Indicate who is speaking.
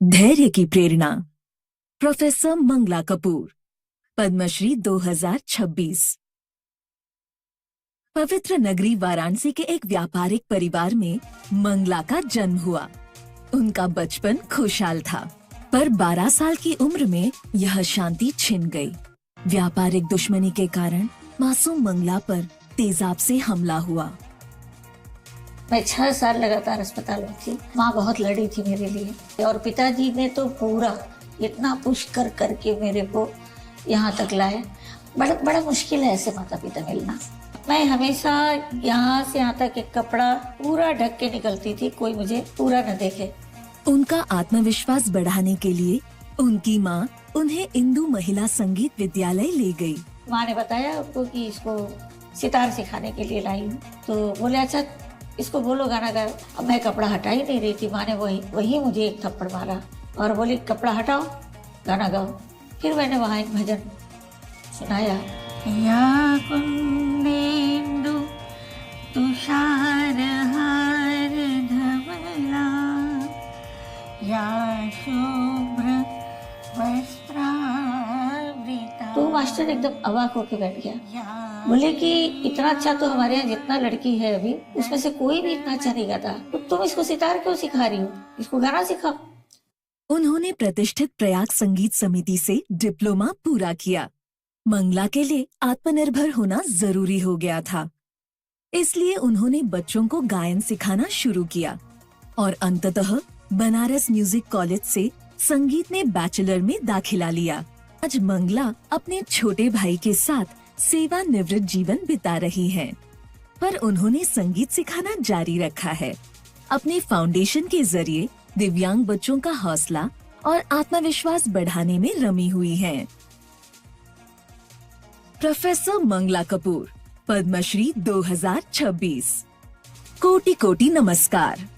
Speaker 1: धैर्य की प्रेरणा। प्रोफेसर मंगला कपूर, पद्मश्री 2026। पवित्र नगरी वाराणसी के एक व्यापारिक परिवार में मंगला का जन्म हुआ। उनका बचपन खुशहाल था, पर 12 साल की उम्र में यह शांति छिन गई। व्यापारिक दुश्मनी के कारण मासूम मंगला पर तेजाब से हमला हुआ।
Speaker 2: मैं 6 साल लगातार अस्पताल में थी। माँ बहुत लड़ी थी मेरे लिए और पिताजी ने तो पूरा इतना पुश कर करके मेरे को यहाँ तक लाए। बड़ा मुश्किल है ऐसे माता पिता मिलना। मैं हमेशा यहाँ से यहाँ तक एक कपड़ा पूरा ढक के निकलती थी, कोई मुझे पूरा न देखे।
Speaker 1: उनका आत्मविश्वास बढ़ाने के लिए उनकी माँ उन्हें इंदु महिला संगीत विद्यालय ले गई।
Speaker 2: माँ ने बताया आपको कि इसको सितार सिखाने के लिए लाई हूँ, तो बोले अच्छा इसको बोलो गाना गाओ। अब मैं कपड़ा हटा ही नहीं रही थी। माँ ने वही मुझे एक थप्पड़ मारा और बोली कपड़ा हटाओ, गाना गाओ। फिर मैंने वहाँ एक भजन सुनाया। या कुंदेन्दु तुषार हार धवला, या शुभ्र वस्त्रावृता। तो मास्टर एकदम अवाक होके बैठ गया। बोले कि इतना अच्छा तो हमारे यहाँ जितना लड़की है अभी उसमें से कोई भी इतना अच्छा नहीं गाता, तो तुम इसको सितार क्यों सिखा रही हो, इसको गाना सिखाओ।
Speaker 1: उन्होंने प्रतिष्ठित प्रयाग संगीत समिति से डिप्लोमा पूरा किया। मंगला के लिए आत्मनिर्भर होना जरूरी हो गया था, इसलिए उन्होंने बच्चों को गायन सिखाना शुरू किया और अंततः बनारस म्यूजिक कॉलेज से संगीत में बैचलर में दाखिला लिया। आज मंगला अपने छोटे भाई के साथ सेवानिवृत्त जीवन बिता रही हैं, पर उन्होंने संगीत सिखाना जारी रखा है। अपने फाउंडेशन के जरिए दिव्यांग बच्चों का हौसला और आत्मविश्वास बढ़ाने में रमी हुई हैं। प्रोफेसर मंगला कपूर, पद्मश्री 2026। कोटि कोटि नमस्कार।